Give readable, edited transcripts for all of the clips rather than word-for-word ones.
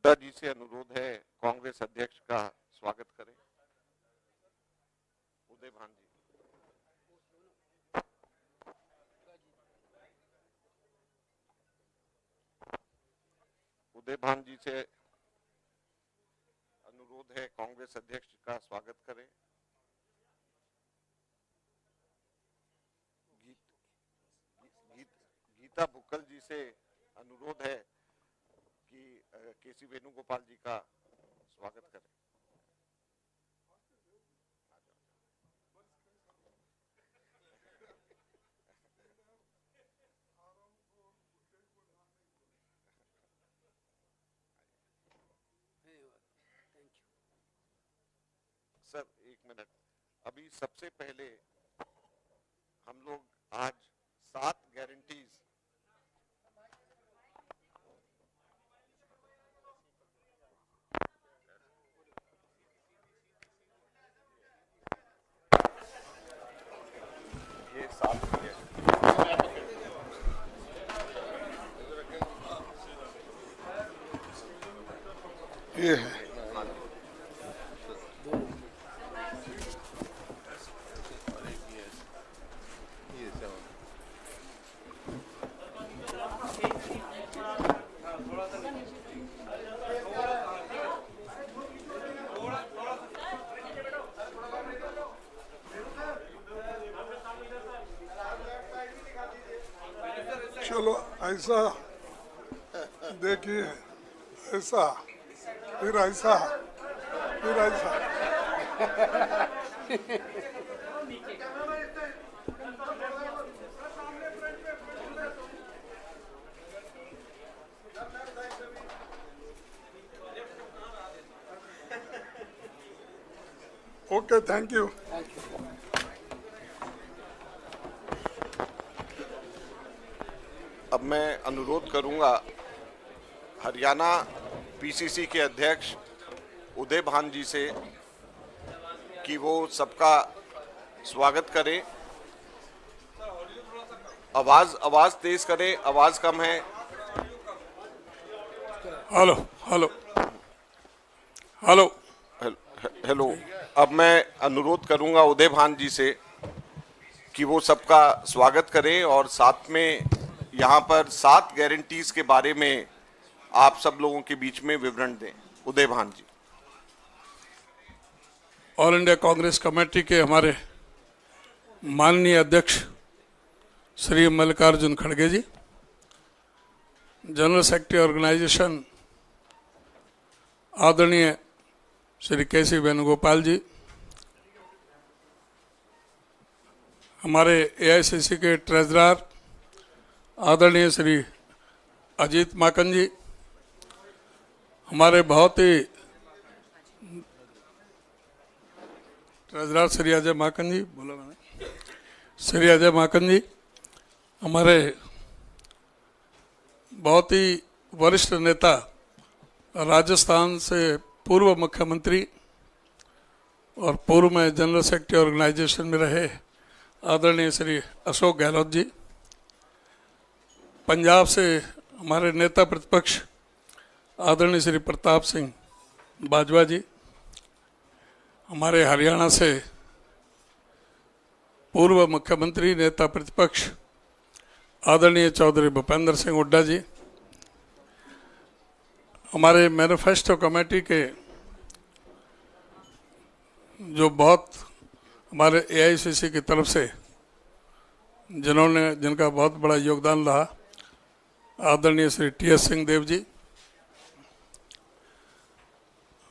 हुड्डा जी से अनुरोध है कांग्रेस अध्यक्ष का स्वागत करें। उदय भान जी। उदय भान जी से अनुरोध है कांग्रेस अध्यक्ष का स्वागत करें। गीता भुक्कल जी से अनुरोध है कि केसी वेणुगोपाल जी का स्वागत करें। सर एक मिनट, अभी सबसे पहले हम लोग आज 7 गारंटीज ये 7 ये है। चलो ऐसा देखिए, ऐसा फिर ऐसा फिर ऐसा। Okay, thank you. अब मैं अनुरोध करूंगा हरियाणा पीसीसी के अध्यक्ष उदय भान जी से कि वो सबका स्वागत करें। आवाज तेज करें, आवाज कम है। Hello hello hello hello. अब मैं अनुरोध करूंगा उदय भान जी से कि वो सबका स्वागत करें और साथ में यहाँ पर 7 गारंटीज के बारे में आप सब लोगों के बीच में विवरण दें। उदय भान जी। ऑल इंडिया कांग्रेस कमेटी के हमारे माननीय अध्यक्ष श्री मल्लिकार्जुन खड़गे जी, जनरल सेक्रेटरी ऑर्गेनाइजेशन आदरणीय श्री केसी वेणुगोपाल जी, हमारे एआईसीसी के ट्रेजरर आदरणीय श्री अजीत माकन जी, हमारे बहुत ही ट्रेजरर श्री अजय माकन जी, बोला मैंने, श्री अजय माकन जी, हमारे बहुत ही वरिष्ठ नेता राजस्थान से पूर्व मुख्यमंत्री और पूर्व में जनरल सेक्रेटरी ऑर्गेनाइजेशन में रहे आदरणीय श्री अशोक गहलोत जी, पंजाब से हमारे नेता प्रतिपक्ष आदरणीय श्री प्रताप सिंह बाजवा जी, हमारे हरियाणा से पूर्व मुख्यमंत्री नेता प्रतिपक्ष आदरणीय चौधरी भूपेंद्र सिंह हुड्डा जी, हमारे मैनिफेस्टो कमेटी के जो बहुत हमारे एआईसीसी की तरफ से जिनका बहुत बड़ा योगदान रहा आदरणीय श्री टीएस सिंह देव जी,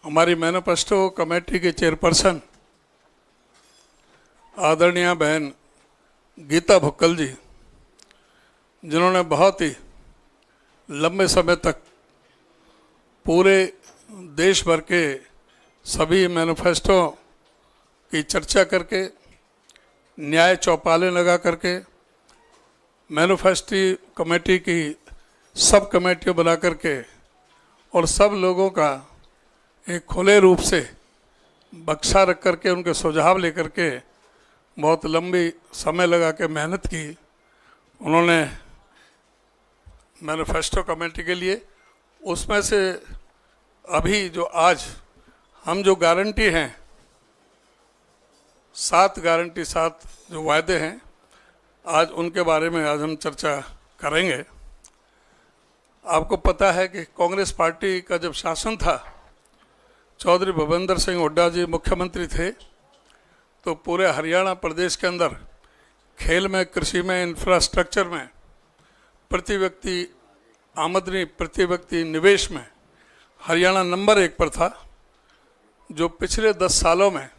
हमारी मैनिफेस्टो कमेटी के चेयरपर्सन आदरणीय बहन गीता भुक्कल जी, जिन्होंने बहुत ही लंबे समय तक पूरे देश भर के सभी मैनिफेस्टो की चर्चा करके, न्याय चौपालें लगा करके, मैनिफेस्टो कमेटी की सब कमेटियाँ बना करके और सब लोगों का एक खुले रूप से बक्सा रख करके उनके सुझाव लेकर के बहुत लंबी समय लगा के मेहनत की उन्होंने मैनिफेस्टो कमेटी के लिए। उसमें से अभी जो आज हम जो गारंटी हैं, 7 गारंटी, 7 जो वायदे हैं, आज उनके बारे में आज हम चर्चा करेंगे। आपको पता है कि कांग्रेस पार्टी का जब शासन था, चौधरी भूपेंद्र सिंह हुड्डा जी मुख्यमंत्री थे, तो पूरे हरियाणा प्रदेश के अंदर खेल में, कृषि में, इंफ्रास्ट्रक्चर में, प्रति व्यक्ति आमदनी, प्रति व्यक्ति निवेश में हरियाणा नंबर 1 पर था, जो पिछले 10 सालों में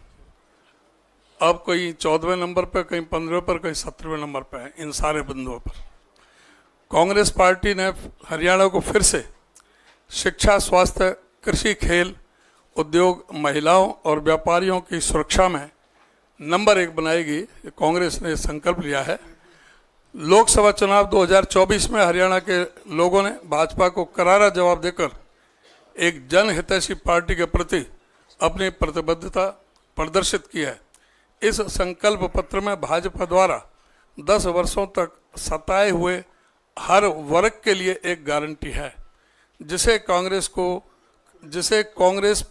अब कहीं 14वें नंबर पर, कहीं 15वें पर, कहीं 17वें नंबर पर है। इन सारे बिंदुओं पर कांग्रेस पार्टी ने हरियाणा को फिर से शिक्षा, स्वास्थ्य, कृषि, खेल, उद्योग, महिलाओं और व्यापारियों की सुरक्षा में नंबर 1 बनाएगी। कांग्रेस ने संकल्प लिया है। लोकसभा चुनाव 2024 में हरियाणा के लोगों ने भाजपा को करारा जवाब देकर एक जनहितैषी पार्टी के प्रति अपनी प्रतिबद्धता प्रदर्शित की है। इस संकल्प पत्र में भाजपा द्वारा 10 वर्षों तक सताए हुए हर वर्ग के लिए एक गारंटी है, जिसे कांग्रेस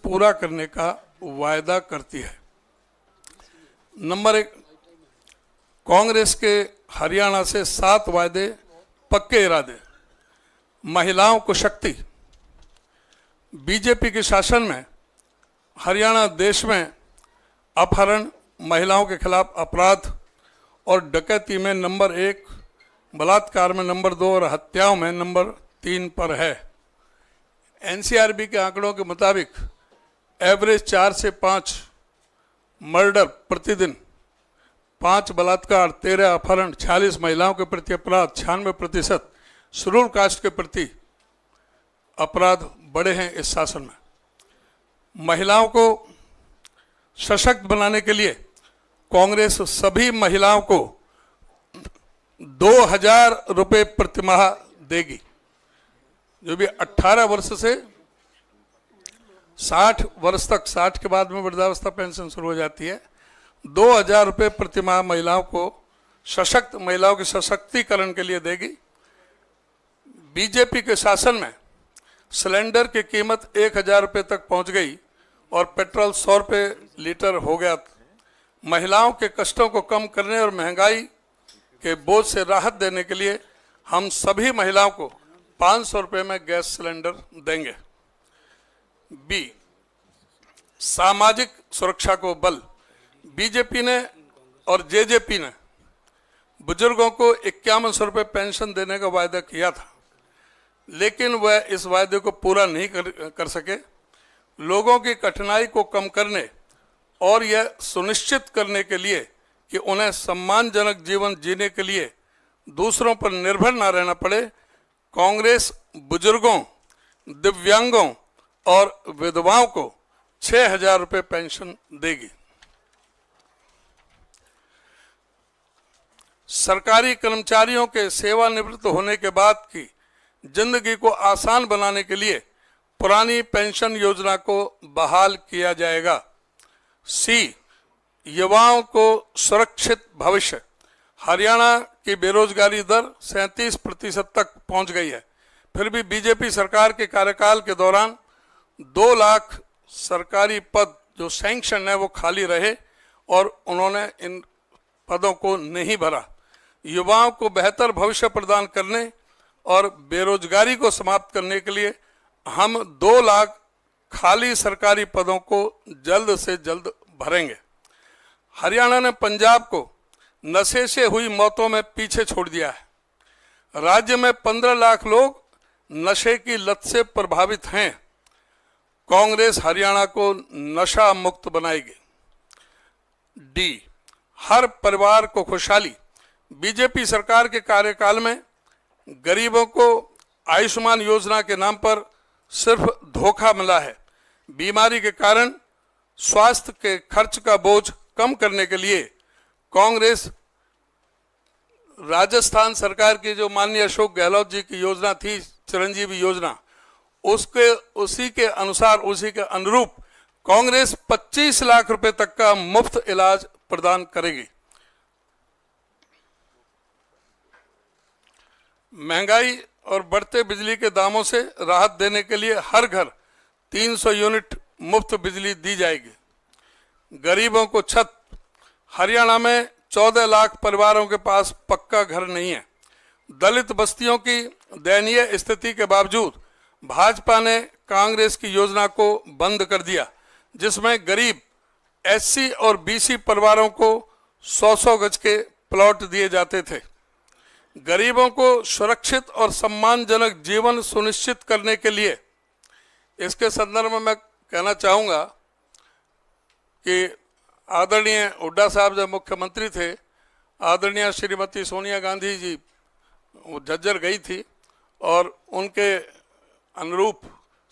पूरा करने का वायदा करती है। नंबर 1, कांग्रेस के हरियाणा से 7 वायदे, पक्के इरादे। महिलाओं को शक्ति। बीजेपी के शासन में हरियाणा देश में अपहरण, महिलाओं के खिलाफ अपराध और डकैती में नंबर 1, बलात्कार में नंबर 2 और हत्याओं में नंबर 3 पर है। एनसीआरबी के आंकड़ों के मुताबिक एवरेज 4 से 5 मर्डर प्रतिदिन, 5 बलात्कार, 13 अपहरण, 46 महिलाओं के प्रति अपराध, 96% शेड्यूल कास्ट के प्रति अपराध बढ़े हैं इस शासन में। महिलाओं को सशक्त बनाने के लिए कांग्रेस सभी महिलाओं को 2000 रुपये प्रतिमाह देगी। जो भी 18 वर्ष से 60 वर्ष तक, 60 के बाद में वृद्धावस्था पेंशन शुरू हो जाती है, 2000 रुपये प्रतिमाह महिलाओं को, सशक्त महिलाओं के सशक्तिकरण के लिए देगी। बीजेपी के शासन में सिलेंडर की कीमत 1000 रुपये तक पहुंच गई और पेट्रोल 100 रुपये लीटर हो गया। महिलाओं के कष्टों को कम करने और महंगाई के बोझ से राहत देने के लिए हम सभी महिलाओं को 500 रुपये में गैस सिलेंडर देंगे। बी, सामाजिक सुरक्षा को बल। बीजेपी ने और जेजेपी ने बुजुर्गों को 5100 रुपये पेंशन देने का वायदा किया था, लेकिन वह इस वायदे को पूरा नहीं कर सके। लोगों की कठिनाई को कम करने और यह सुनिश्चित करने के लिए कि उन्हें सम्मानजनक जीवन जीने के लिए दूसरों पर निर्भर न रहना पड़े, कांग्रेस बुजुर्गों, दिव्यांगों और विधवाओं को 6000 रुपये पेंशन देगी। सरकारी कर्मचारियों के सेवानिवृत्त होने के बाद की जिंदगी को आसान बनाने के लिए पुरानी पेंशन योजना को बहाल किया जाएगा। सी, युवाओं को सुरक्षित भविष्य। हरियाणा की बेरोजगारी दर 37% तक पहुंच गई है, फिर भी बीजेपी सरकार के कार्यकाल के दौरान 2 लाख सरकारी पद जो सैंक्शन है वो खाली रहे और उन्होंने इन पदों को नहीं भरा। युवाओं को बेहतर भविष्य प्रदान करने और बेरोजगारी को समाप्त करने के लिए हम 2 लाख खाली सरकारी पदों को जल्द से जल्द भरेंगे। हरियाणा ने पंजाब को नशे से हुई मौतों में पीछे छोड़ दिया है। राज्य में 15 लाख लोग नशे की लत से प्रभावित हैं। कांग्रेस हरियाणा को नशा मुक्त बनाएगी। डी, हर परिवार को खुशहाली। बीजेपी सरकार के कार्यकाल में गरीबों को आयुष्मान योजना के नाम पर सिर्फ धोखा मिला है। बीमारी के कारण स्वास्थ्य के खर्च का बोझ कम करने के लिए कांग्रेस राजस्थान सरकार की जो माननीय अशोक गहलोत जी की योजना थी, चिरंजीवी योजना, उसी के अनुसार, उसी के अनुरूप कांग्रेस 25 लाख रुपए तक का मुफ्त इलाज प्रदान करेगी। महंगाई और बढ़ते बिजली के दामों से राहत देने के लिए हर घर 300 यूनिट मुफ्त बिजली दी जाएगी। गरीबों को छत। हरियाणा में 14 लाख परिवारों के पास पक्का घर नहीं है। दलित बस्तियों की दयनीय स्थिति के बावजूद भाजपा ने कांग्रेस की योजना को बंद कर दिया, जिसमें गरीब एससी और बीसी परिवारों को 100-100 गज के प्लॉट दिए जाते थे। गरीबों को सुरक्षित और सम्मानजनक जीवन सुनिश्चित करने के लिए, इसके संदर्भ में मैं कहना चाहूँगा कि आदरणीय हुड्डा साहब जब मुख्यमंत्री थे, आदरणीय श्रीमती सोनिया गांधी जी वो झज्जर गई थी और उनके अनुरूप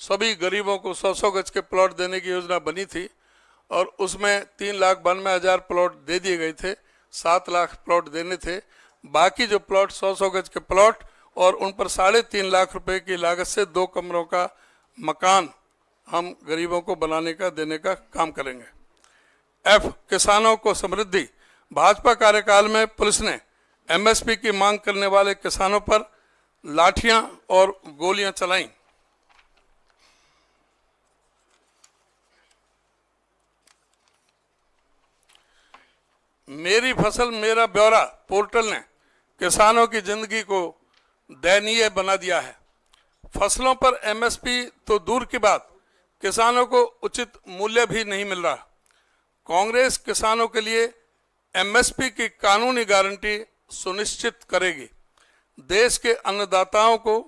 सभी गरीबों को 100-100 गज के प्लॉट देने की योजना बनी थी और उसमें 3,92,000 प्लॉट दे दिए गए थे। 7 लाख प्लॉट देने थे। बाकी जो प्लॉट 100-100 गज के प्लॉट और उन पर 3.5 लाख रुपए की लागत से 2 कमरों का मकान हम गरीबों को बनाने का देने का काम करेंगे। एफ, किसानों को समृद्धि। भाजपा कार्यकाल में पुलिस ने एमएसपी की मांग करने वाले किसानों पर लाठियां और गोलियां चलाईं। मेरी फसल मेरा ब्यौरा पोर्टल ने किसानों की जिंदगी को दयनीय बना दिया है। फसलों पर एमएसपी तो दूर की बात, किसानों को उचित मूल्य भी नहीं मिल रहा। कांग्रेस किसानों के लिए एमएसपी की कानूनी गारंटी सुनिश्चित करेगी। देश के अन्नदाताओं को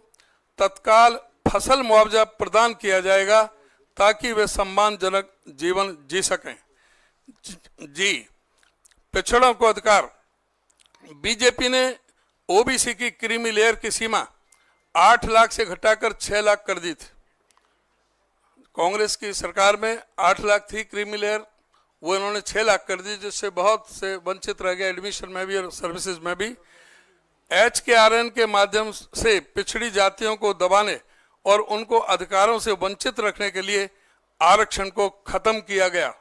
तत्काल फसल मुआवजा प्रदान किया जाएगा ताकि वे सम्मानजनक जीवन जी सकें। जी, पिछड़ों को अधिकार। बीजेपी ने ओबीसी की क्रीमी लेयर की सीमा 8 लाख से घटाकर 6 लाख कर दी थी। कांग्रेस की सरकार में 8 लाख थी क्रीमी लेयर, वो इन्होंने 6 लाख कर दी, जिससे बहुत से वंचित रह गए एडमिशन में भी और सर्विसेज में भी। HKRN के माध्यम से पिछड़ी जातियों को दबाने और उनको अधिकारों से वंचित रखने के लिए आरक्षण को खत्म किया गया।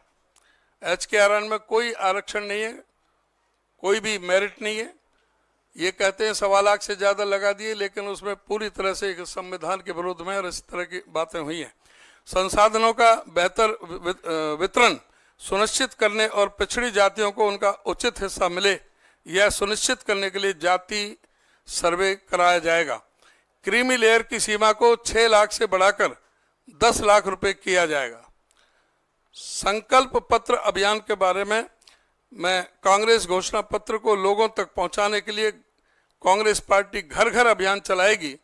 HKRN में कोई आरक्षण नहीं है, कोई भी मेरिट नहीं है। ये कहते हैं 1.25 लाख से ज़्यादा लगा दिए, लेकिन उसमें पूरी तरह से एक संविधान के विरोध में और इस तरह की बातें हुई हैं। संसाधनों का बेहतर वितरण सुनिश्चित करने और पिछड़ी जातियों को उनका उचित हिस्सा मिले, यह सुनिश्चित करने के लिए जाति सर्वे कराया जाएगा। क्रीमी लेयर की सीमा को 6 लाख से बढ़ाकर 10 लाख रुपए किया जाएगा। संकल्प पत्र अभियान के बारे में मैं कांग्रेस घोषणा पत्र को लोगों तक पहुंचाने के लिए कांग्रेस पार्टी घर घर अभियान चलाएगी,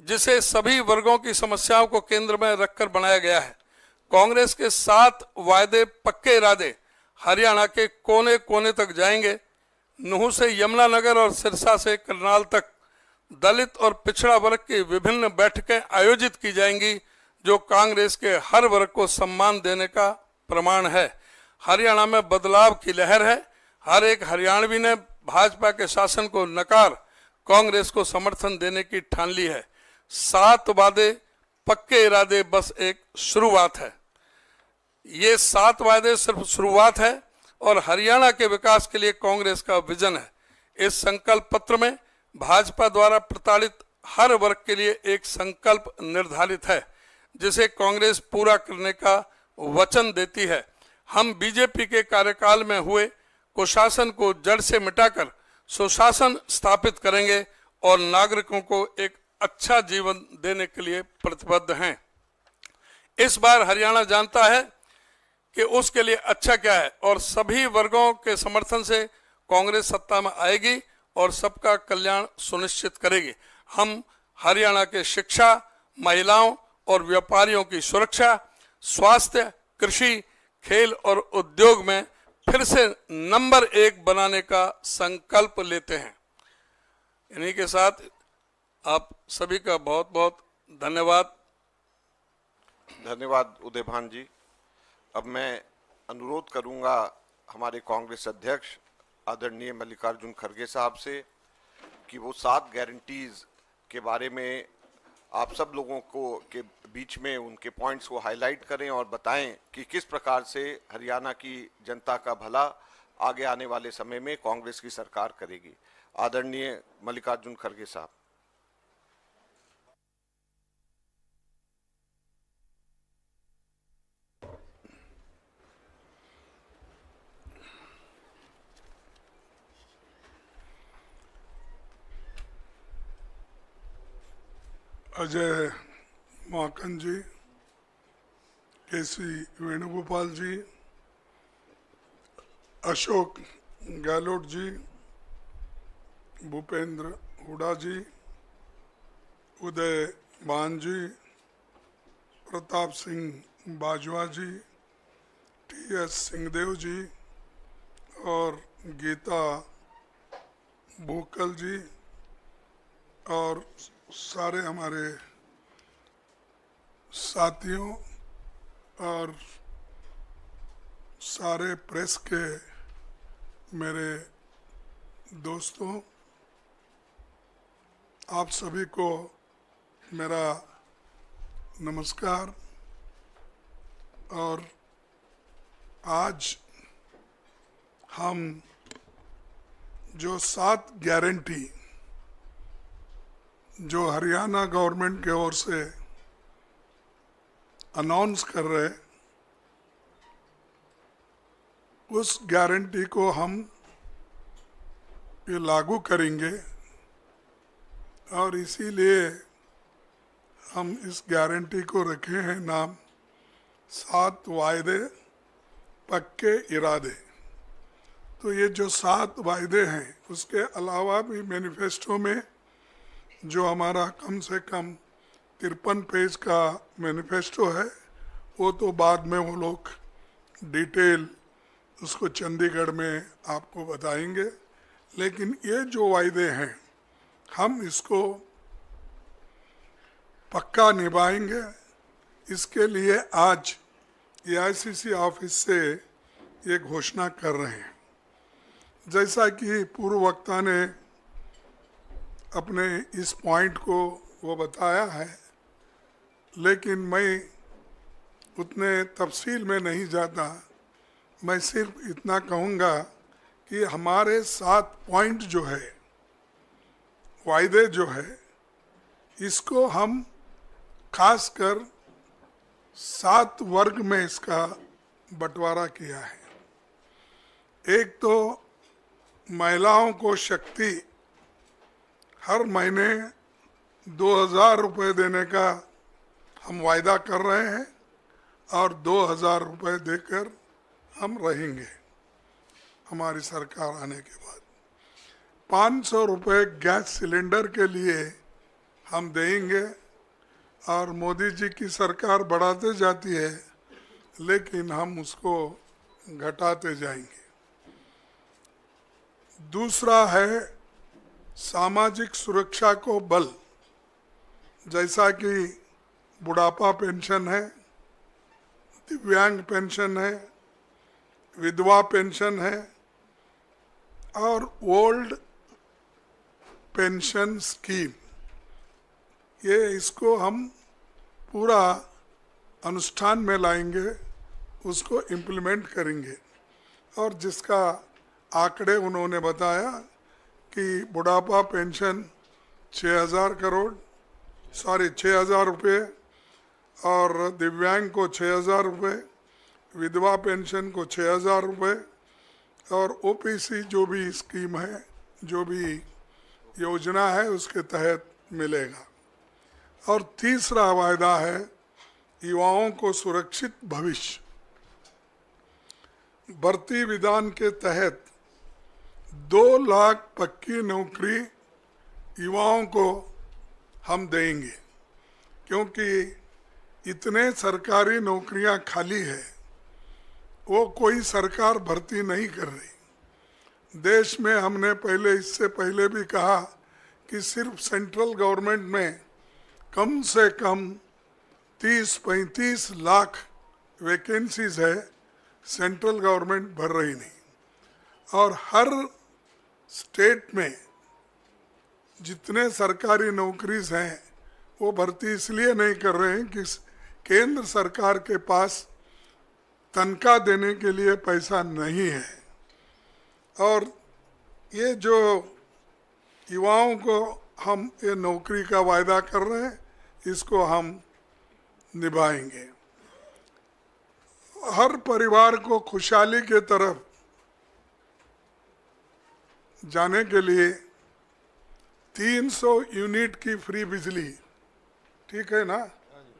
जिसे सभी वर्गों की समस्याओं को केंद्र में रखकर बनाया गया है। कांग्रेस के 7 वायदे पक्के इरादे हरियाणा के कोने कोने तक जाएंगे। नूह से यमुनानगर और सिरसा से करनाल तक दलित और पिछड़ा वर्ग की विभिन्न बैठकें आयोजित की जाएंगी, जो कांग्रेस के हर वर्ग को सम्मान देने का प्रमाण है। हरियाणा में बदलाव की लहर है। हर एक हरियाणवी ने भाजपा के शासन को नकार कांग्रेस को समर्थन देने की ठान ली है। 7 वादे पक्के इरादे बस एक शुरुआत है। ये 7 वादे सिर्फ शुरुआत है और हरियाणा के विकास के लिए कांग्रेस का विजन है। इस संकल्प पत्र में भाजपा द्वारा प्रताड़ित हर वर्ग के लिए एक संकल्प निर्धारित है, जिसे कांग्रेस पूरा करने का वचन देती है। हम बीजेपी के कार्यकाल में हुए कुशासन को जड़ से मिटाकर सुशासन स्थापित करेंगे और नागरिकों को एक अच्छा जीवन देने के लिए प्रतिबद्ध हैं। इस बार हरियाणा जानता है कि उसके लिए अच्छा क्या है और सभी वर्गों के समर्थन से कांग्रेस सत्ता में आएगी और सबका कल्याण सुनिश्चित करेगी। हम हरियाणा के शिक्षा, महिलाओं और व्यापारियों की सुरक्षा, स्वास्थ्य, कृषि, खेल और उद्योग में फिर से नंबर 1 बनाने का संकल्प लेते हैं। इन्हीं के साथ आप सभी का बहुत बहुत धन्यवाद। धन्यवाद उदयभान जी। अब मैं अनुरोध करूंगा हमारे कांग्रेस अध्यक्ष आदरणीय मल्लिकार्जुन खड़गे साहब से कि वो 7 गारंटीज के बारे में आप सब लोगों को के बीच में उनके पॉइंट्स को हाईलाइट करें और बताएं कि किस प्रकार से हरियाणा की जनता का भला आगे आने वाले समय में कांग्रेस की सरकार करेगी। आदरणीय मल्लिकार्जुन खड़गे साहब। अजय माकन जी, केसी वेणुगोपाल जी, अशोक गहलोत जी, भूपेंद्र हुडा जी, उदय मान जी, प्रताप सिंह बाजवा जी, टी.एस. सिंहदेव जी और गीता भूकल जी और सारे हमारे साथियों और सारे प्रेस के मेरे दोस्तों, आप सभी को मेरा नमस्कार। और आज हम जो 7 गारंटी जो हरियाणा गवर्नमेंट की ओर से अनाउंस कर रहे, उस गारंटी को हम ये लागू करेंगे और इसीलिए हम इस गारंटी को रखे हैं नाम 7 वायदे पक्के इरादे। तो ये जो 7 वायदे हैं, उसके अलावा भी मैनिफेस्टो में जो हमारा कम से कम 53 पेज का मैनिफेस्टो है, वो तो बाद में वो लोग डिटेल उसको चंडीगढ़ में आपको बताएंगे। लेकिन ये जो वायदे हैं, हम इसको पक्का निभाएंगे। इसके लिए आज एआईसीसी ऑफिस से ये घोषणा कर रहे हैं। जैसा कि पूर्व वक्ता ने अपने इस पॉइंट को वो बताया है, लेकिन मैं उतने तफसील में नहीं जाता। मैं सिर्फ इतना कहूँगा कि हमारे 7 पॉइंट जो है, वायदे जो है, इसको हम खासकर 7 वर्ग में इसका बंटवारा किया है। एक तो महिलाओं को शक्ति हर महीने 2000 रुपये देने का हम वायदा कर रहे हैं और 2000 रुपये देकर हम रहेंगे हमारी सरकार आने के बाद। 500 रुपये गैस सिलेंडर के लिए हम देंगे और मोदी जी की सरकार बढ़ाते जाती है, लेकिन हम उसको घटाते जाएंगे। दूसरा है सामाजिक सुरक्षा को बल, जैसा कि बुढ़ापा पेंशन है, दिव्यांग पेंशन है, विधवा पेंशन है और ओल्ड पेंशन स्कीम। ये इसको हम पूरा अनुष्ठान में लाएंगे, उसको इम्प्लीमेंट करेंगे। और जिसका आंकड़े उन्होंने बताया कि बुढ़ापा पेंशन 6,000 रुपये और दिव्यांग को 6,000 रुपये, विधवा पेंशन को 6,000 रुपये और ओपीसी जो भी स्कीम है, जो भी योजना है, उसके तहत मिलेगा। और तीसरा वायदा है युवाओं को सुरक्षित भविष्य। भर्ती विधान के तहत 2 लाख पक्की नौकरी युवाओं को हम देंगे, क्योंकि इतने सरकारी नौकरियां खाली है, वो कोई सरकार भर्ती नहीं कर रही। देश में हमने इससे पहले भी कहा कि सिर्फ सेंट्रल गवर्नमेंट में कम से कम 30-35 लाख वैकेंसीज है, सेंट्रल गवर्नमेंट भर रही नहीं। और हर स्टेट में जितने सरकारी नौकरीज हैं, वो भर्ती इसलिए नहीं कर रहे हैं कि केंद्र सरकार के पास तनख्वाह देने के लिए पैसा नहीं है। और ये जो युवाओं को हम ये नौकरी का वायदा कर रहे हैं, इसको हम निभाएंगे। हर परिवार को खुशहाली के तरफ जाने के लिए 300 यूनिट की फ्री बिजली ठीक है ना?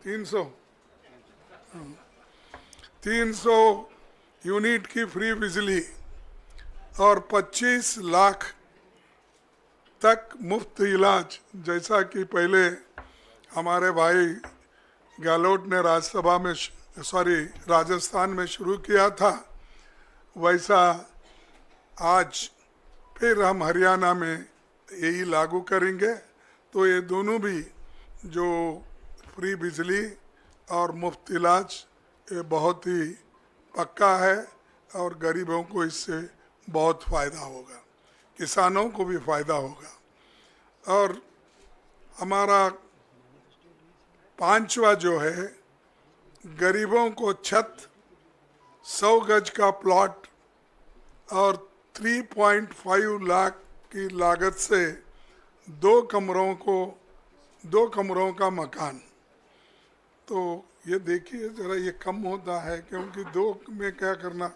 300 300 यूनिट की फ्री बिजली और 25 लाख तक मुफ्त इलाज, जैसा कि पहले हमारे भाई गहलोत ने राज्यसभा में राजस्थान में शुरू किया था, वैसा आज फिर हम हरियाणा में यही लागू करेंगे। तो ये दोनों भी जो फ्री बिजली और मुफ्त इलाज, ये बहुत ही पक्का है और गरीबों को इससे बहुत फ़ायदा होगा, किसानों को भी फ़ायदा होगा। और हमारा पांचवा जो है, गरीबों को छत, 100 गज का प्लॉट और 3.5 लाख की लागत से 2 कमरों का मकान। तो ये देखिए ज़रा, ये कम होता है क्योंकि 2 में क्या करना,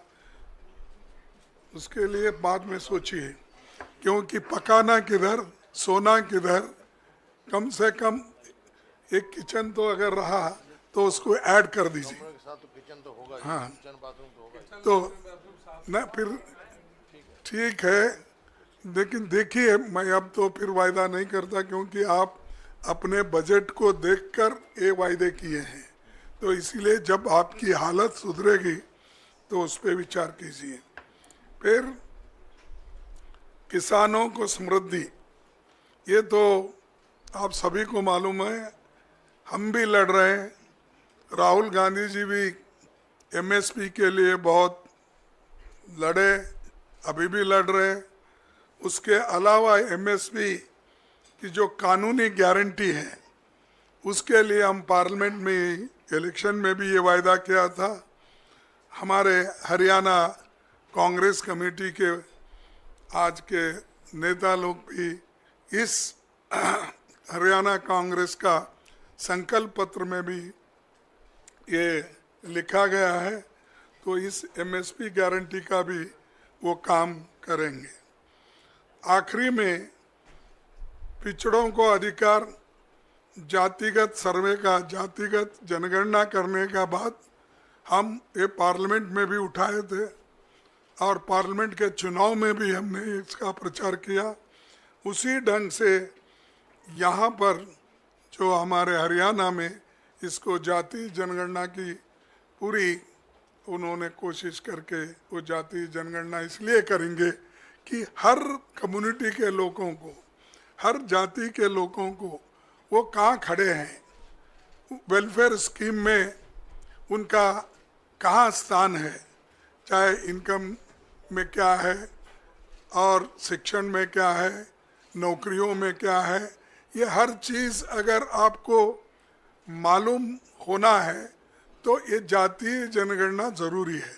उसके लिए बाद में सोचिए, क्योंकि पकाना किधर, सोना किधर। कम से कम एक किचन तो अगर रहा तो उसको ऐड कर दीजिए। हाँ, तो ना फिर ठीक है, लेकिन देखिए मैं अब तो फिर वायदा नहीं करता, क्योंकि आप अपने बजट को देखकर ये वायदे किए हैं। तो इसीलिए जब आपकी हालत सुधरेगी तो उस पर विचार कीजिए। फिर किसानों को समृद्धि, ये तो आप सभी को मालूम है, हम भी लड़ रहे हैं। राहुल गांधी जी भी एमएसपी के लिए बहुत लड़े, अभी भी लड़ रहे हैं। उसके अलावा एमएसपी की जो कानूनी गारंटी है, उसके लिए हम पार्लियामेंट में इलेक्शन में भी ये वायदा किया था। हमारे हरियाणा कांग्रेस कमेटी के आज के नेता लोग भी इस हरियाणा कांग्रेस का संकल्प पत्र में भी ये लिखा गया है। तो इस एमएसपी गारंटी का भी वो काम करेंगे। आखिरी में पिछड़ों को अधिकार, जातिगत सर्वे का, जातिगत जनगणना करने का बात हम ये पार्लियामेंट में भी उठाए थे और पार्लियामेंट के चुनाव में भी हमने इसका प्रचार किया। उसी ढंग से यहाँ पर जो हमारे हरियाणा में इसको जाति जनगणना की पूरी उन्होंने कोशिश करके वो जाति जनगणना इसलिए करेंगे कि हर कम्युनिटी के लोगों को, हर जाति के लोगों को वो कहाँ खड़े हैं, वेलफेयर स्कीम में उनका कहाँ स्थान है, चाहे इनकम में क्या है और शिक्षण में क्या है, नौकरियों में क्या है। ये हर चीज़ अगर आपको मालूम होना है तो ये जातीय जनगणना ज़रूरी है।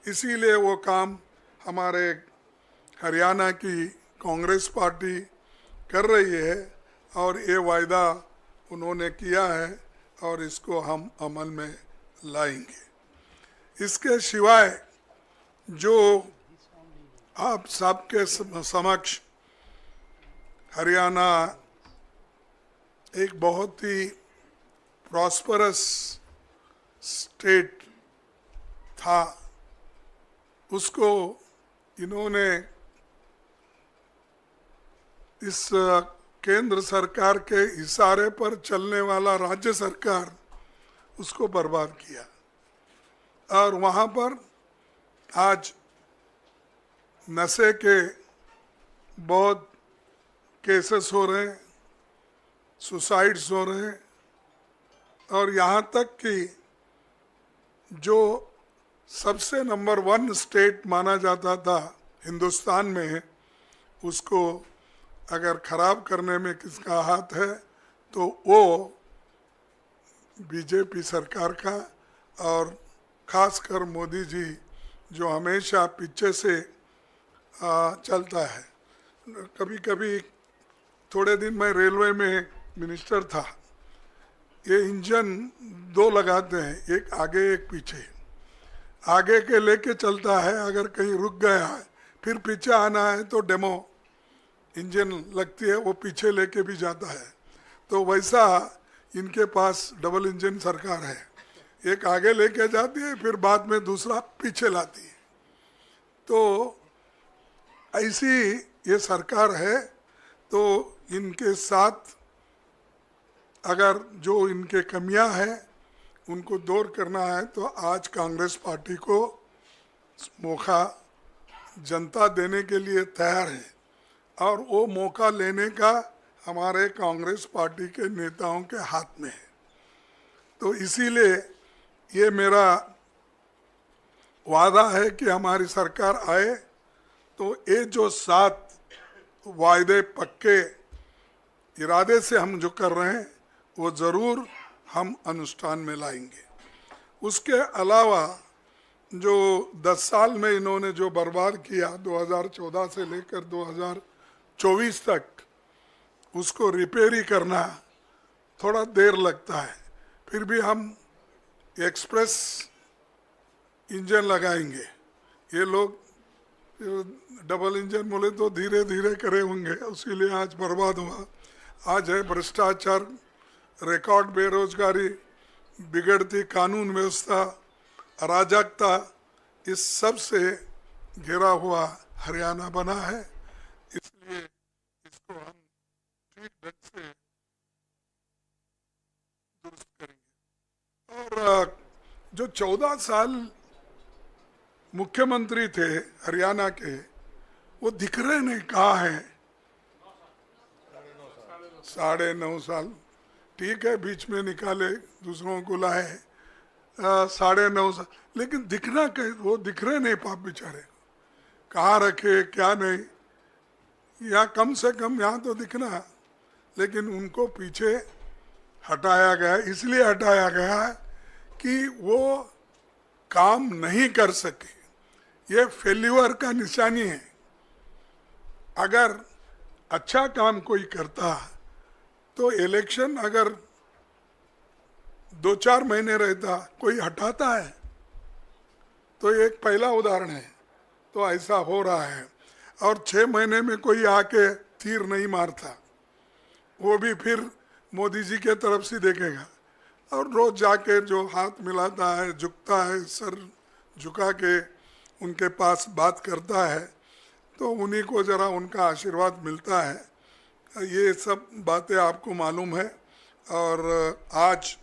इसीलिए वो काम हमारे हरियाणा की कांग्रेस पार्टी कर रही है और ये वायदा उन्होंने किया है और इसको हम अमल में लाएंगे। इसके सिवाय जो आप सबके समक्ष हरियाणा एक बहुत ही प्रॉस्परस स्टेट था, उसको इन्होंने इस केंद्र सरकार के इशारे पर चलने वाला राज्य सरकार उसको बर्बाद किया और वहाँ पर आज नशे के बहुत केसेस हो रहे हैं, सुसाइड्स हो रहे हैं और यहाँ तक कि जो सबसे नंबर 1 स्टेट माना जाता था हिंदुस्तान में, उसको अगर ख़राब करने में किसका हाथ है तो वो बीजेपी सरकार का और ख़ासकर मोदी जी जो हमेशा पीछे से चलता है। कभी कभी थोड़े दिन मैं रेलवे में मिनिस्टर था, ये इंजन 2 लगाते हैं, एक आगे एक पीछे। आगे के लेके चलता है, अगर कहीं रुक गया है फिर पीछे आना है तो डेमो इंजन लगती है, वो पीछे लेके भी जाता है। तो वैसा इनके पास डबल इंजन सरकार है, एक आगे लेके जाती है फिर बाद में दूसरा पीछे लाती है। तो ऐसी ये सरकार है। तो इनके साथ अगर जो इनके कमियां हैं उनको दूर करना है तो आज कांग्रेस पार्टी को मौका जनता देने के लिए तैयार है और वो मौका लेने का हमारे कांग्रेस पार्टी के नेताओं के हाथ में है। तो इसीलिए ये मेरा वादा है कि हमारी सरकार आए तो ये जो 7 वायदे पक्के इरादे से हम जो कर रहे हैं वो ज़रूर हम अनुष्ठान में लाएंगे। उसके अलावा जो 10 साल में इन्होंने जो बर्बाद किया 2014 से लेकर 2024 तक, उसको रिपेयरी करना थोड़ा देर लगता है, फिर भी हम एक्सप्रेस इंजन लगाएंगे। ये लोग डबल इंजन बोले तो धीरे धीरे करे होंगे, इसीलिए आज बर्बाद हुआ। आज है भ्रष्टाचार, रिकॉर्ड बेरोजगारी, बिगड़ती कानून व्यवस्था, अराजकता, इस सब से घिरा हुआ हरियाणा बना है। इसलिए इसको हम ठीक ढंग से दुरुस्त करेंगे। और जो 14 साल मुख्यमंत्री थे हरियाणा के, वो दिख रहे नहीं, कहाँ है? 9.5 साल, ठीक है, बीच में निकाले, दूसरों को लाए, 9.5 साल, लेकिन दिखना कहीं वो दिख रहे नहीं, पाप बेचारे कहाँ रखे क्या नहीं। यहाँ कम से कम यहाँ तो दिखना, लेकिन उनको पीछे हटाया गया। इसलिए हटाया गया कि वो काम नहीं कर सके। ये फेल्यूर का निशानी है। अगर अच्छा काम कोई करता तो इलेक्शन अगर 2-4 महीने रहता, कोई हटाता है? तो एक पहला उदाहरण है। तो ऐसा हो रहा है। और 6 महीने में कोई आके तीर नहीं मारता, वो भी फिर मोदी जी के तरफ से देखेगा। और रोज जाके जो हाथ मिलाता है, झुकता है, सर झुका के उनके पास बात करता है, तो उन्हीं को ज़रा उनका आशीर्वाद मिलता है। ये सब बातें आपको मालूम है। और आज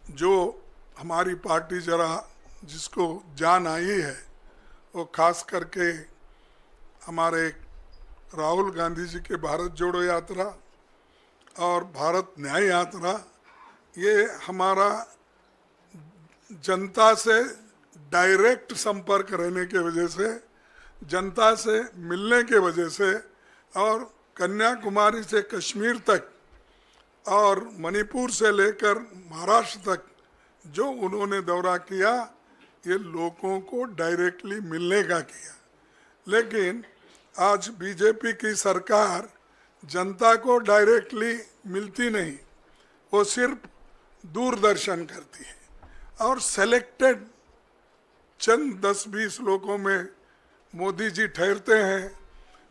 जो हमारी पार्टी ज़रा जिसको जान आई है, वो खास करके हमारे राहुल गांधी जी के भारत जोड़ो यात्रा और भारत न्याय यात्रा, ये हमारा जनता से डायरेक्ट संपर्क रहने के वजह से, जनता से मिलने के वजह से, और कन्याकुमारी से कश्मीर तक और मणिपुर से लेकर महाराष्ट्र तक जो उन्होंने दौरा किया, ये लोगों को डायरेक्टली मिलने का किया। लेकिन आज बीजेपी की सरकार जनता को डायरेक्टली मिलती नहीं, वो सिर्फ दूरदर्शन करती है और सेलेक्टेड चंद 10-20 लोगों में मोदी जी ठहरते हैं,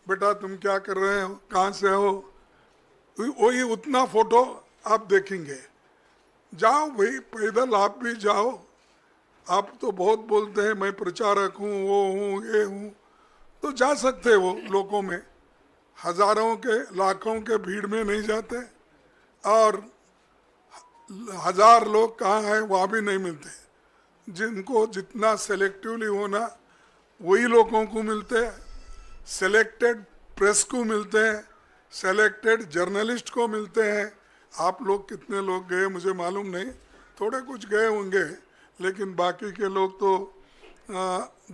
बेटा तुम क्या कर रहे हो, कहाँ से हो, वही उतना फोटो आप देखेंगे। जाओ भाई, पैदल आप भी जाओ। आप तो बहुत बोलते हैं मैं प्रचारक हूँ, वो हूँ, ये हूँ, तो जा सकते वो लोगों में, हजारों के लाखों के भीड़ में नहीं जाते। और 1000 लोग कहाँ हैं वहाँ भी नहीं मिलते। जिनको जितना सेलेक्टिवली होना वही लोगों को मिलते हैं, सेलेक्टेड प्रेस को मिलते हैं, सेलेक्टेड जर्नलिस्ट को मिलते हैं। आप लोग कितने लोग गए मुझे मालूम नहीं, थोड़े कुछ गए होंगे, लेकिन बाकी के लोग तो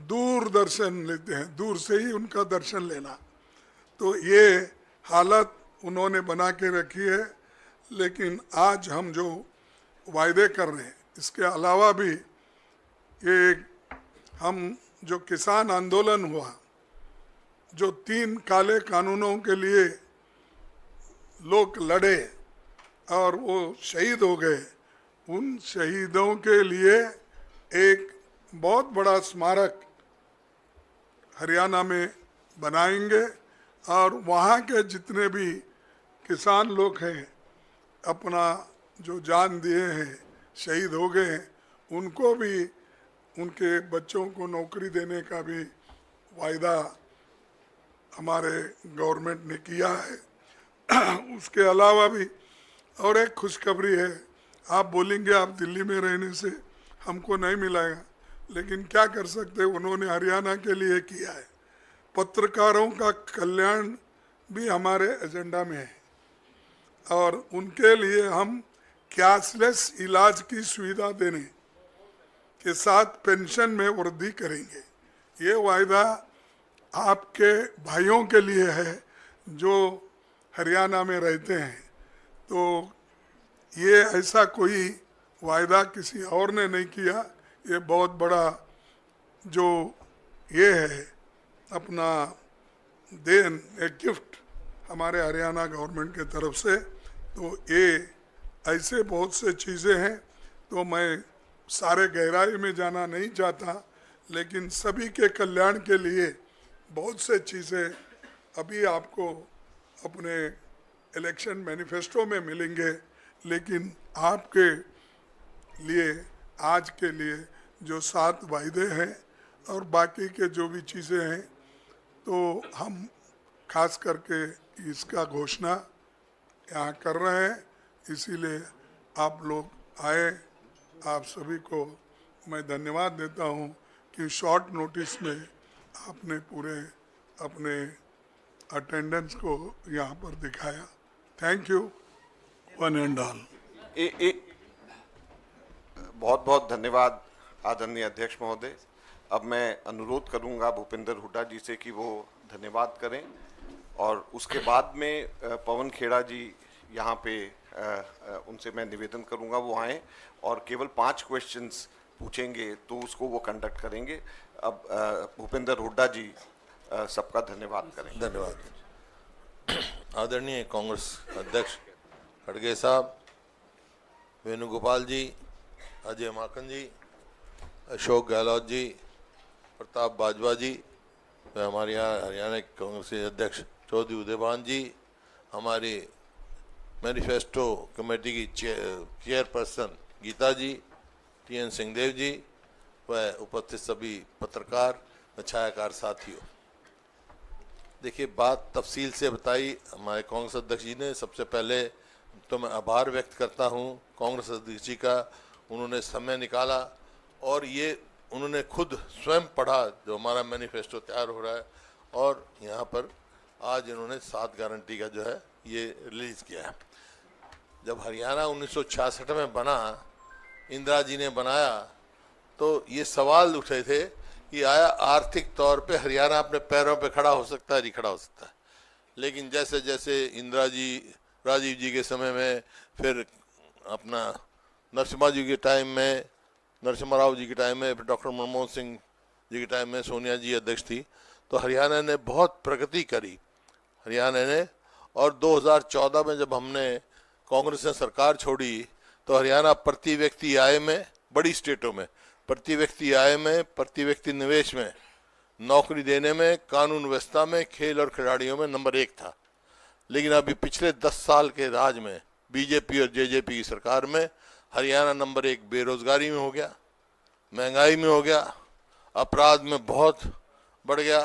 दूर दर्शन लेते हैं, दूर से ही उनका दर्शन लेना। तो ये हालत उन्होंने बना के रखी है। लेकिन आज हम जो वायदे कर रहे हैं, इसके अलावा भी ये हम जो किसान आंदोलन हुआ, जो 3 काले कानूनों के लिए लोग लड़े और वो शहीद हो गए, उन शहीदों के लिए एक बहुत बड़ा स्मारक हरियाणा में बनाएंगे। और वहाँ के जितने भी किसान लोग हैं अपना जो जान दिए हैं, शहीद हो गए हैं, उनको भी उनके बच्चों को नौकरी देने का भी वायदा हमारे गवर्नमेंट ने किया है। उसके अलावा भी और एक खुशखबरी है। आप बोलेंगे आप दिल्ली में रहने से हमको नहीं मिलेगा, लेकिन क्या कर सकते, उन्होंने हरियाणा के लिए किया है। पत्रकारों का कल्याण भी हमारे एजेंडा में है और उनके लिए हम कैशलेस इलाज की सुविधा देने के साथ पेंशन में वृद्धि करेंगे। ये वायदा आपके भाइयों के लिए है जो हरियाणा में रहते हैं। तो ये ऐसा कोई वायदा किसी और ने नहीं किया। ये बहुत बड़ा जो ये है अपना देन, एक गिफ्ट हमारे हरियाणा गवर्नमेंट के तरफ से। तो ये ऐसे बहुत से चीज़ें हैं, तो मैं सारे गहराई में जाना नहीं चाहता, लेकिन सभी के कल्याण के लिए बहुत से चीज़ें अभी आपको अपने इलेक्शन मैनिफेस्टो में मिलेंगे, लेकिन आपके लिए आज के लिए जो 7 वायदे हैं और बाकी के जो भी चीज़ें हैं, तो हम खास करके इसका घोषणा यहाँ कर रहे हैं। इसीलिए आप लोग आए, आप सभी को मैं धन्यवाद देता हूँ कि शॉर्ट नोटिस में आपने पूरे अपने अटेंडेंस को यहाँ पर दिखाया। Thank you one and all. बहुत बहुत धन्यवाद आदरणीय अध्यक्ष महोदय। अब मैं अनुरोध करूंगा भूपेंद्र हुड्डा जी से कि वो धन्यवाद करें और उसके बाद में पवन खेड़ा जी यहाँ पे उनसे मैं निवेदन करूंगा वो आएँ और केवल 5 क्वेश्चंस पूछेंगे तो उसको वो कंडक्ट करेंगे। अब भूपेंद्र हुड्डा जी सबका धन्यवाद करें। धन्यवाद। आदरणीय कांग्रेस अध्यक्ष खड़गे साहब, वेणुगोपाल जी, अजय माकन जी, अशोक गहलोत जी, प्रताप बाजवा जी, हमारे यहाँ हरियाणा कांग्रेस के अध्यक्ष चौधरी उदयभान जी, हमारी मैनिफेस्टो कमेटी की चेयरपर्सन गीता जी, TN सिंहदेव जी व उपस्थित सभी पत्रकार व छायाकार साथियों। देखिए, बात तफसील से बताई हमारे कांग्रेस अध्यक्ष जी ने। सबसे पहले तो मैं आभार व्यक्त करता हूँ कांग्रेस अध्यक्ष जी का, उन्होंने समय निकाला और ये उन्होंने खुद स्वयं पढ़ा जो हमारा मैनिफेस्टो तैयार हो रहा है, और यहाँ पर आज इन्होंने 7 गारंटी का जो है ये रिलीज़ किया है। जब हरियाणा 1966 में बना, इंदिरा जी ने बनाया, तो ये सवाल उठे थे कि आया आर्थिक तौर पे हरियाणा अपने पैरों पे खड़ा हो सकता है, नहीं खड़ा हो सकता है। लेकिन जैसे जैसे इंदिरा जी, राजीव जी के समय में, फिर अपना नरसिम्हा जी के टाइम में, नरसिम्हा राव जी के टाइम में, फिर डॉक्टर मनमोहन सिंह जी के टाइम में सोनिया जी अध्यक्ष थी, तो हरियाणा ने बहुत प्रगति करी हरियाणा ने। और 2014 में जब हमने कांग्रेस ने सरकार छोड़ी, तो हरियाणा प्रति व्यक्ति आय में, बड़ी स्टेटों में प्रति व्यक्ति आय में, प्रति व्यक्ति निवेश में, नौकरी देने में, कानून व्यवस्था में, खेल और खिलाड़ियों में नंबर 1 था। लेकिन अभी पिछले 10 साल के राज में, बीजेपी और जेजेपी की सरकार में, हरियाणा नंबर 1 बेरोजगारी में हो गया, महंगाई में हो गया, अपराध में बहुत बढ़ गया,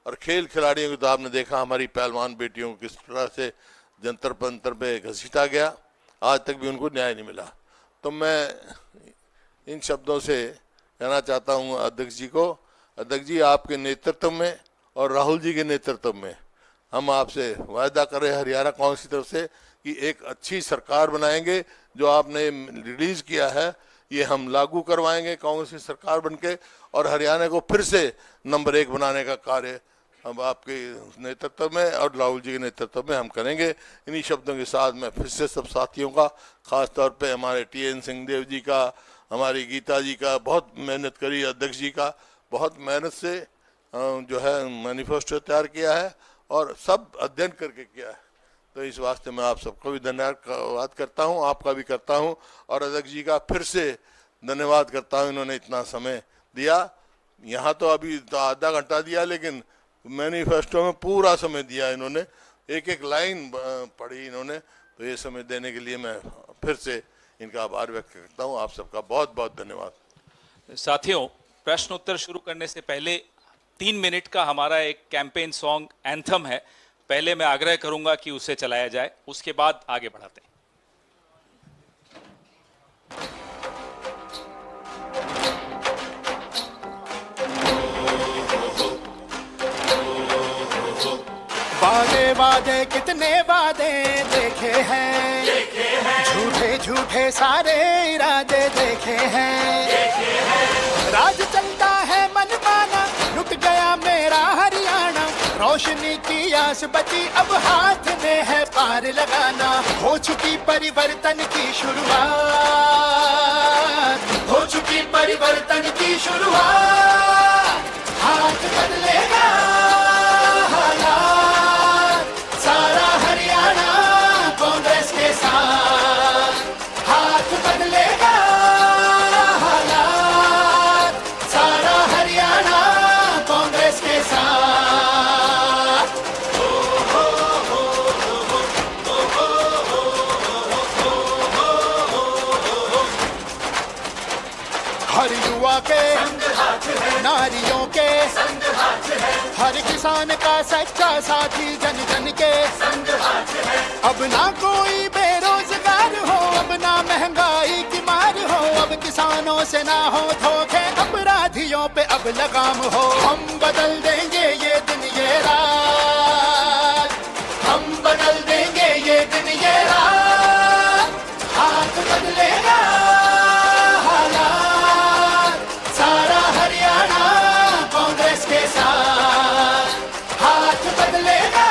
और खेल खिलाड़ियों को तो आपने देखा हमारी पहलवान बेटियों को किस तरह से जंतर पंतर पे घसीटा गया, आज तक भी उनको न्याय नहीं मिला। तो मैं इन शब्दों से कहना चाहता हूँ अध्यक्ष जी को, अध्यक्ष जी आपके नेतृत्व में और राहुल जी के नेतृत्व में हम आपसे वायदा कर रहे हैं हरियाणा कांग्रेस की तरफ से कि एक अच्छी सरकार बनाएंगे। जो आपने रिलीज किया है ये हम लागू करवाएंगे कांग्रेस की सरकार बनके, और हरियाणा को फिर से नंबर 1 बनाने का कार्य हम आपके नेतृत्व में और राहुल जी के नेतृत्व में हम करेंगे। इन्हीं शब्दों के साथ मैं फिर से सब साथियों का, खास तौर पे हमारे TN सिंहदेव जी का, हमारी गीता जी का, बहुत मेहनत करी, अध्यक्ष जी का बहुत मेहनत से जो है मैनिफेस्टो तैयार किया है और सब अध्ययन करके किया है। तो इस वास्ते मैं आप सबको भी धन्यवाद करता हूं, आपका भी करता हूं, और अध्यक्ष जी का फिर से धन्यवाद करता हूं, इन्होंने इतना समय दिया। यहाँ तो अभी तो आधा घंटा दिया, लेकिन मैनिफेस्टो में पूरा समय दिया इन्होंने, एक एक लाइन पढ़ी इन्होंने, तो ये समय देने के लिए मैं फिर से इनका आभार व्यक्त करता हूँ। आप सबका बहुत बहुत धन्यवाद। साथियों, प्रश्न उत्तर शुरू करने से पहले 3 मिनट का हमारा एक कैंपेन सॉन्ग एंथम है, पहले मैं आग्रह करूंगा कि उसे चलाया जाए, उसके बाद आगे बढ़ाते हैं। वादे वादे कितने वादे देखे हैं, झूठे झूठे सारे इरादे देखे हैं, राज चलता है मनमाना, लुट गया मेरा हरियाणा, रोशनी की आस बची अब हाथ में है पार लगाना, हो चुकी परिवर्तन की शुरुआत, हो चुकी परिवर्तन की शुरुआत, हाथ बदलेगा हालात, सारा हरियाणा कांग्रेस के साथ, हाथ बदलेगा हालात, सारा हरियाणा कांग्रेस के साथ। हर युवा के नारियों के, हर किसान का सच्चा साथी जन जन के, अब ना कोई बेरोजगार हो, अब ना महंगाई की मार हो, अब किसानों से ना हो धोखे, अपराधियों पे अब लगाम हो, हम बदल देंगे ये दिन ये रात, हम बदल देंगे ये दिन ये रात, हाथ बदलेगा हालात, सारा हरियाणा कांग्रेस के साथ, हाथ बदलेगा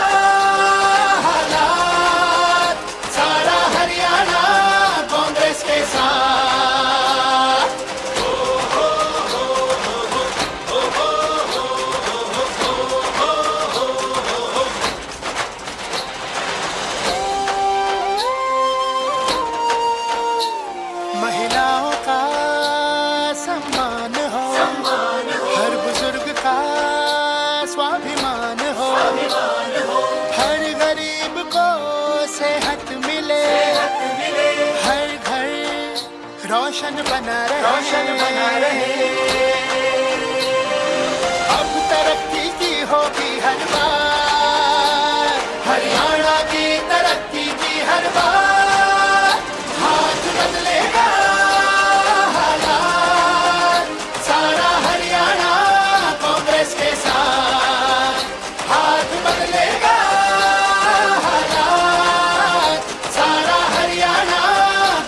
हालात, सारा हरियाणा कांग्रेस के साथ। महिलाओं का सम्मान हो, हर बुजुर्ग का स्वाभिमान हो, हर गरीब को सेहत मिले, हर घर रोशन बना रहे, अब तरक्की की होगी हर बार, हरियाणा की तरक्की की हर बार, हाथ बदलेगा हालात, सारा हरियाणा कांग्रेस के साथ, हाथ बदलेगा हालात, सारा हरियाणा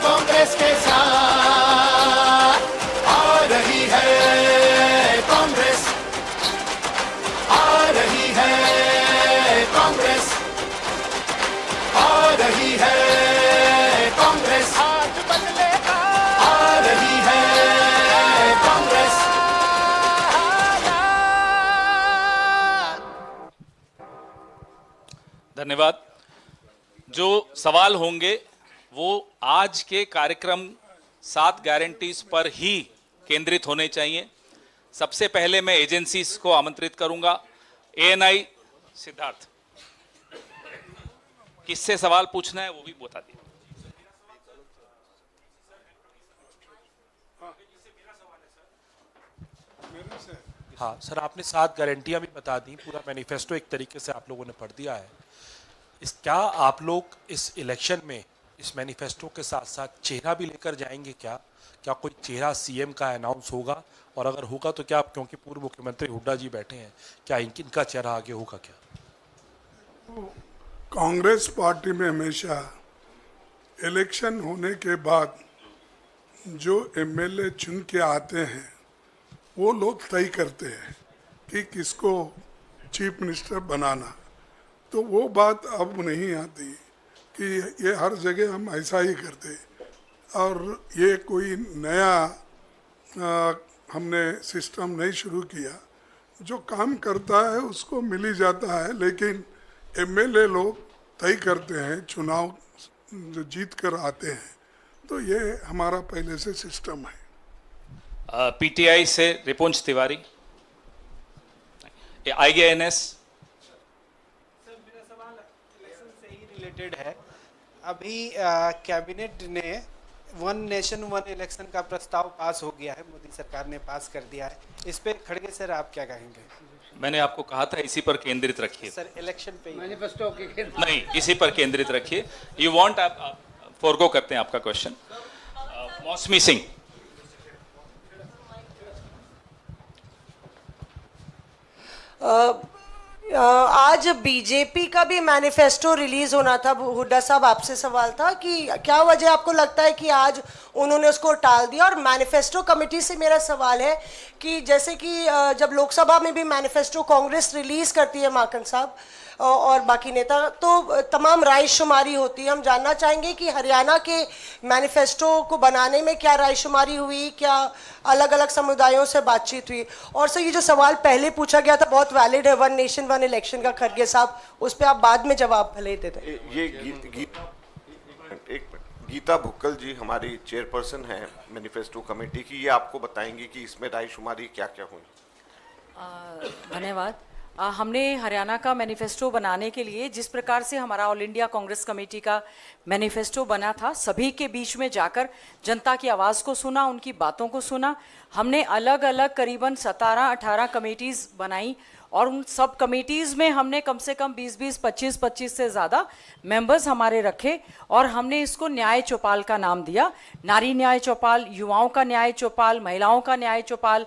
कांग्रेस के साथ। आ रही है कांग्रेस, आ रही है कांग्रेस, आ रही है कांग्रेस, हाथ बदलेगा, आ रही है कांग्रेस। धन्यवाद। जो सवाल होंगे वो आज के कार्यक्रम 7 गारंटीज पर ही केंद्रित होने चाहिए। सबसे पहले मैं एजेंसीज को आमंत्रित करूंगा। एएनआई सिद्धार्थ, किससे सवाल पूछना है वो भी बता दिए। हाँ सर, आपने 7 गारंटियां भी बता दी, पूरा मैनिफेस्टो एक तरीके से आप लोगों ने पढ़ दिया है। क्या आप लोग इस इलेक्शन में इस मैनिफेस्टो के साथ साथ चेहरा भी लेकर जाएंगे? क्या कोई चेहरा सीएम का अनाउंस होगा? और अगर होगा तो क्या, क्योंकि पूर्व मुख्यमंत्री हुड्डा जी बैठे हैं, क्या इनका चेहरा आगे होगा क्या? कांग्रेस पार्टी में हमेशा इलेक्शन होने के बाद जो एमएलए चुन के आते हैं वो लोग तय करते हैं कि किसको चीफ मिनिस्टर बनाना। तो वो बात अब नहीं आती कि ये हर जगह हम ऐसा ही करते, और ये कोई नया हमने सिस्टम नहीं शुरू किया। जो काम करता है उसको मिल ही जाता है, लेकिन एमएलए लोग तय करते हैं, चुनाव जो जीत कर आते हैं। तो ये हमारा पहले से सिस्टम है। पीटीआई से रिपुंज तिवारी, आईएएनएस। सर मेरा सवाल इलेक्शन से ही रिलेटेड है। अभी कैबिनेट ने वन नेशन वन इलेक्शन का प्रस्ताव पास हो गया है, मोदी सरकार ने पास कर दिया है। इस पे खड़गे सर आप क्या कहेंगे? मैंने आपको कहा था इसी पर केंद्रित रखिए। सर इलेक्शन पे मैनिफेस्टो के नहीं, इसी पर केंद्रित रखिए। यू वांट, आप फॉरगो करते हैं आपका क्वेश्चन। मौसमी सिंह। आज बीजेपी का भी मैनिफेस्टो रिलीज होना था। हुड्डा साहब आपसे सवाल था कि क्या वजह आपको लगता है कि आज उन्होंने उसको टाल दिया? और मैनिफेस्टो कमेटी से मेरा सवाल है कि जैसे कि जब लोकसभा में भी मैनिफेस्टो कांग्रेस रिलीज करती है, माकन साहब और बाकी नेता, तो तमाम रायशुमारी होती है। हम जानना चाहेंगे कि हरियाणा के मैनिफेस्टो को बनाने में क्या रायशुमारी हुई, क्या अलग अलग समुदायों से बातचीत हुई? और सर ये जो सवाल पहले पूछा गया था बहुत वैलिड है, वन नेशन वन इलेक्शन का, खड़गे साहब उस पर आप बाद में जवाब भले दे दें। गीता भुक्कल जी हमारी चेयरपर्सन हैं मैनिफेस्टो कमेटी की, ये आपको बताएंगी कि इसमें रायशुमारी क्या क्या हुई। धन्यवाद। हमने हरियाणा का मैनिफेस्टो बनाने के लिए जिस प्रकार से हमारा ऑल इंडिया कांग्रेस कमेटी का मैनिफेस्टो बना था, सभी के बीच में जाकर जनता की आवाज़ को सुना, उनकी बातों को सुना। हमने अलग अलग करीबन 17-18 कमेटीज़ बनाई और उन सब कमेटीज़ में हमने कम से कम 20-20, 25-25 से ज़्यादा मेंबर्स हमारे रखे और हमने इसको न्याय चौपाल का नाम दिया। नारी न्याय चौपाल, युवाओं का न्याय चौपाल, महिलाओं का न्याय चौपाल,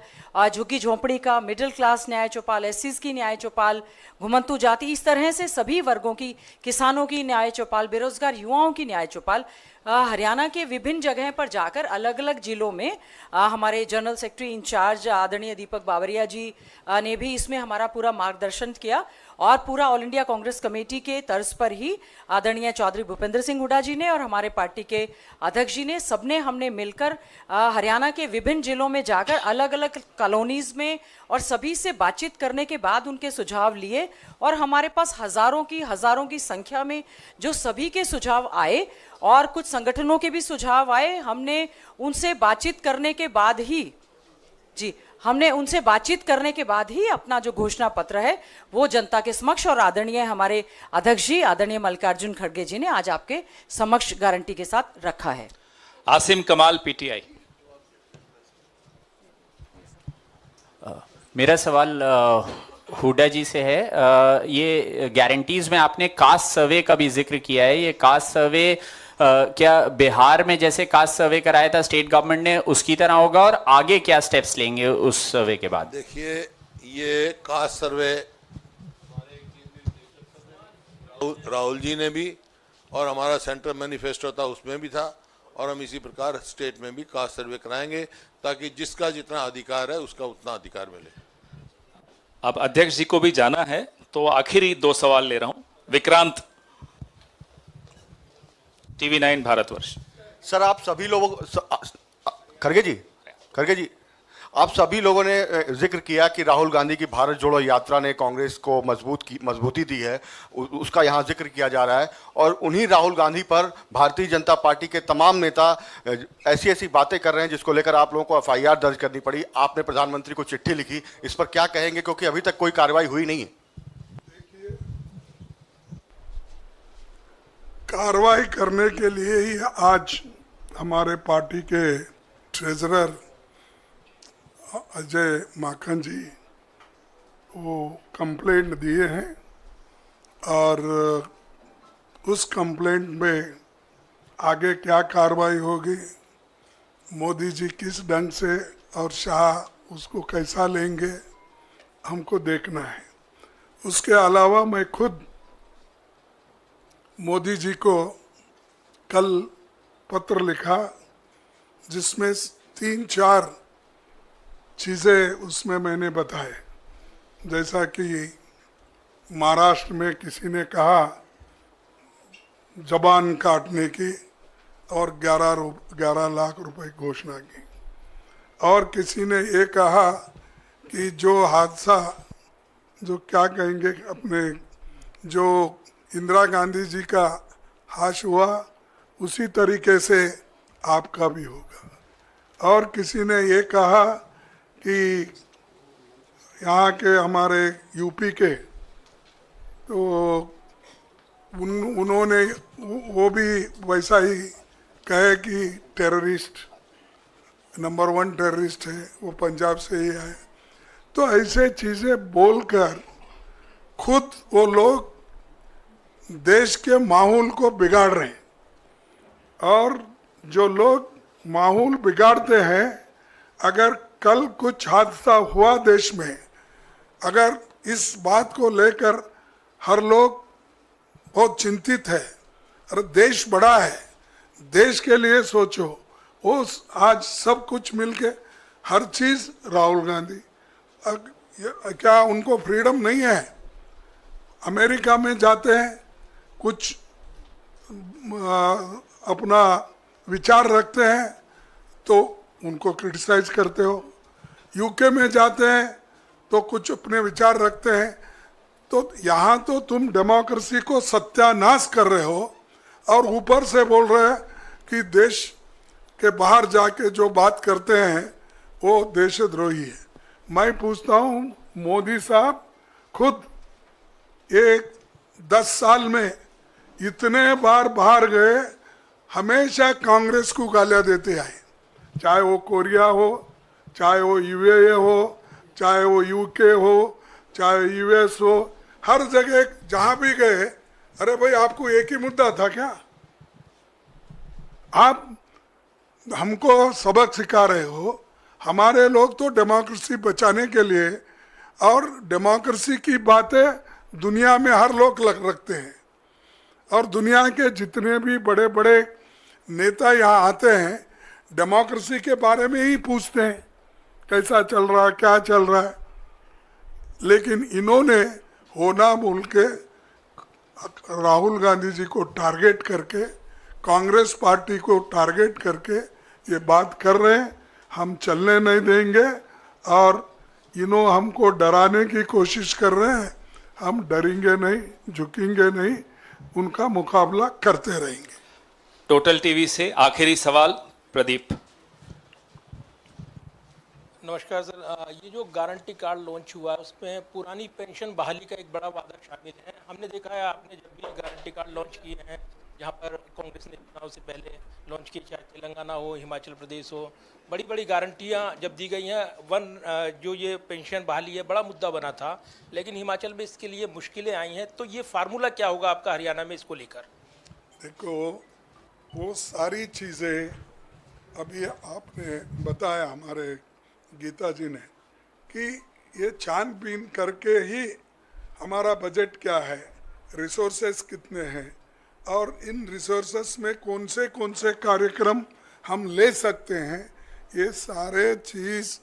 झुग्गी झोंपड़ी का, मिडिल क्लास न्याय चौपाल, एससीज की न्याय चौपाल, घुमंतू जाति, इस तरह से सभी वर्गों की, किसानों की न्याय चौपाल, बेरोजगार युवाओं की न्याय चौपाल। हरियाणा के विभिन्न जगह पर जाकर अलग अलग जिलों में हमारे जनरल सेक्रेटरी इंचार्ज आदरणीय दीपक बावरिया जी ने भी इसमें हमारा पूरा मार्गदर्शन किया और पूरा ऑल इंडिया कांग्रेस कमेटी के तर्ज पर ही आदरणीय चौधरी भूपेंद्र सिंह हुड्डा जी ने और हमारे पार्टी के अध्यक्ष जी ने, सबने हमने मिलकर हरियाणा के विभिन्न जिलों में जाकर अलग अलग कॉलोनीज में और सभी से बातचीत करने के बाद उनके सुझाव लिए और हमारे पास हजारों की संख्या में जो सभी के सुझाव आए और कुछ संगठनों के भी सुझाव आए। हमने उनसे बातचीत करने के बाद ही अपना जो घोषणा पत्र है वो जनता के समक्ष और आदरणीय हमारे अध्यक्ष जी आदरणीय मल्लिकार्जुन खड़गे जी ने आज आपके समक्ष गारंटी के साथ रखा है। आसिम कमाल, पीटीआई। मेरा सवाल हुड्डा जी से है। ये गारंटीज में आपने कास्ट सर्वे का भी जिक्र किया है। ये कास्ट सर्वे क्या बिहार में जैसे कास्ट सर्वे कराया था स्टेट गवर्नमेंट ने उसकी तरह होगा और आगे क्या स्टेप्स लेंगे उस सर्वे के बाद? देखिए, ये कास्ट सर्वे राहुल जी ने भी और हमारा सेंट्रल मैनिफेस्टो था उसमें भी था और हम इसी प्रकार स्टेट में भी कास्ट सर्वे कराएंगे ताकि जिसका जितना अधिकार है उसका उतना अधिकार मिले। अब अध्यक्ष जी को भी जाना है तो आखिरी 2 सवाल ले रहा हूं। विक्रांत, टीवी 9 भारतवर्ष। सर आप सभी लोगों खड़गे जी आप सभी लोगों ने जिक्र किया कि राहुल गांधी की भारत जोड़ो यात्रा ने कांग्रेस को मजबूती दी है, उसका यहाँ जिक्र किया जा रहा है और उन्हीं राहुल गांधी पर भारतीय जनता पार्टी के तमाम नेता ऐसी बातें कर रहे हैं जिसको लेकर आप लोगों को एफआईआर दर्ज करनी पड़ी। आपने प्रधानमंत्री को चिट्ठी लिखी, इस पर क्या कहेंगे क्योंकि अभी तक कोई कार्रवाई हुई नहीं है? कार्रवाई करने के लिए ही आज हमारे पार्टी के ट्रेजरर अजय माखन जी वो कंप्लेंट दिए हैं और उस कंप्लेंट में आगे क्या कार्रवाई होगी, मोदी जी किस ढंग से और शाह उसको कैसा लेंगे, हमको देखना है। उसके अलावा मैं खुद मोदी जी को कल पत्र लिखा जिसमें 3-4 चीज़ें उसमें मैंने बताए, जैसा कि महाराष्ट्र में किसी ने कहा जबान काटने की और 11 लाख रुपए घोषणा की और किसी ने ये कहा कि जो हादसा जो क्या कहेंगे अपने जो इंदिरा गांधी जी का हाश हुआ उसी तरीके से आपका भी होगा और किसी ने ये कहा कि यहाँ के हमारे यूपी के तो उन्होंने वो भी वैसा ही कहे कि टेररिस्ट नंबर 1 टेररिस्ट है, वो पंजाब से ही आए। तो ऐसे चीज़ें बोलकर खुद वो लोग देश के माहौल को बिगाड़ रहे हैं। और जो लोग माहौल बिगाड़ते हैं, अगर कल कुछ हादसा हुआ देश में, अगर इस बात को लेकर हर लोग बहुत चिंतित है, अरे देश बड़ा है, देश के लिए सोचो। वो आज सब कुछ मिलके हर चीज़ राहुल गांधी, क्या उनको फ्रीडम नहीं है? अमेरिका में जाते हैं, कुछ अपना विचार रखते हैं तो उनको क्रिटिसाइज करते हो। यूके में जाते हैं तो कुछ अपने विचार रखते हैं। तो यहाँ तो तुम डेमोक्रेसी को सत्यानाश कर रहे हो और ऊपर से बोल रहे हैं कि देश के बाहर जाके जो बात करते हैं वो देशद्रोही है। मैं पूछता हूँ, मोदी साहब खुद एक 10 साल में इतने बार बाहर गए, हमेशा कांग्रेस को गालियाँ देते आए, चाहे वो कोरिया हो, चाहे वो यूएई हो, चाहे वो यूके हो, चाहे यूएस हो, हर जगह जहाँ भी गए, अरे भाई आपको एक ही मुद्दा था क्या? आप हमको सबक सिखा रहे हो। हमारे लोग तो डेमोक्रेसी बचाने के लिए, और डेमोक्रेसी की बातें दुनिया में हर लोग रखते हैं, और दुनिया के जितने भी बड़े बड़े नेता यहाँ आते हैं डेमोक्रेसी के बारे में ही पूछते हैं, कैसा चल रहा है, क्या चल रहा है। लेकिन इन्होंने होना बोल के राहुल गांधी जी को टारगेट करके, कांग्रेस पार्टी को टारगेट करके ये बात कर रहे हैं। हम चलने नहीं देंगे, और इन्हों हमको डराने की कोशिश कर रहे हैं। हम डरेंगे नहीं, झुकेंगे नहीं, उनका मुकाबला करते रहेंगे। टोटल टीवी से आखिरी सवाल प्रदीप। नमस्कार सर, ये जो गारंटी कार्ड लॉन्च हुआ है उसमें पुरानी पेंशन बहाली का एक बड़ा वादा शामिल है। हमने देखा है आपने जब भी गारंटी कार्ड लॉन्च किए हैं, जहाँ पर कांग्रेस ने चुनाव से पहले लॉन्च किए, चाहे तेलंगाना हो, हिमाचल प्रदेश हो, बड़ी बड़ी गारंटियाँ जब दी गई हैं। जो ये पेंशन बहाली है बड़ा मुद्दा बना था, लेकिन हिमाचल में इसके लिए मुश्किलें आई हैं। तो ये फार्मूला क्या होगा आपका हरियाणा में इसको लेकर? देखो, वो सारी चीज़ें अभी आपने बताया हमारे गीता जी ने कि ये छानबीन करके ही हमारा बजट क्या है, रिसोर्सेस कितने हैं, और इन रिसोर्सेस में कौन से कार्यक्रम हम ले सकते हैं, ये सारे चीज़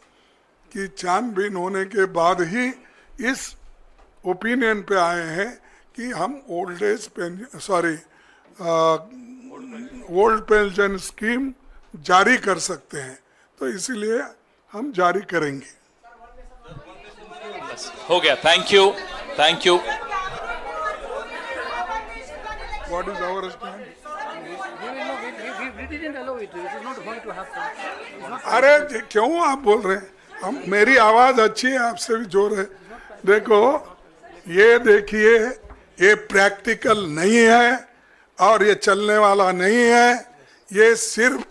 की छानबीन होने के बाद ही इस ओपिनियन पे आए हैं कि हम ओल्ड पेंशन स्कीम जारी कर सकते हैं। तो इसीलिए हम जारी करेंगे। हो गया, thank you, thank you. What is our stand? अरे क्यों आप बोल रहे हैं? हम, मेरी आवाज अच्छी है, आपसे भी जोर है। देखो, ये देखिए, ये प्रैक्टिकल नहीं है और ये चलने वाला नहीं है। ये सिर्फ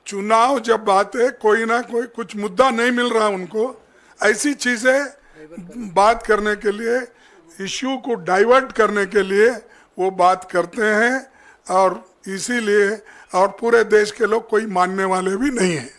चुनाव जब आते कोई ना कोई कुछ मुद्दा नहीं मिल रहा उनको, ऐसी चीजें बात करने के लिए, इश्यू को डाइवर्ट करने के लिए वो बात करते हैं, और इसीलिए, और पूरे देश के लोग कोई मानने वाले भी नहीं हैं।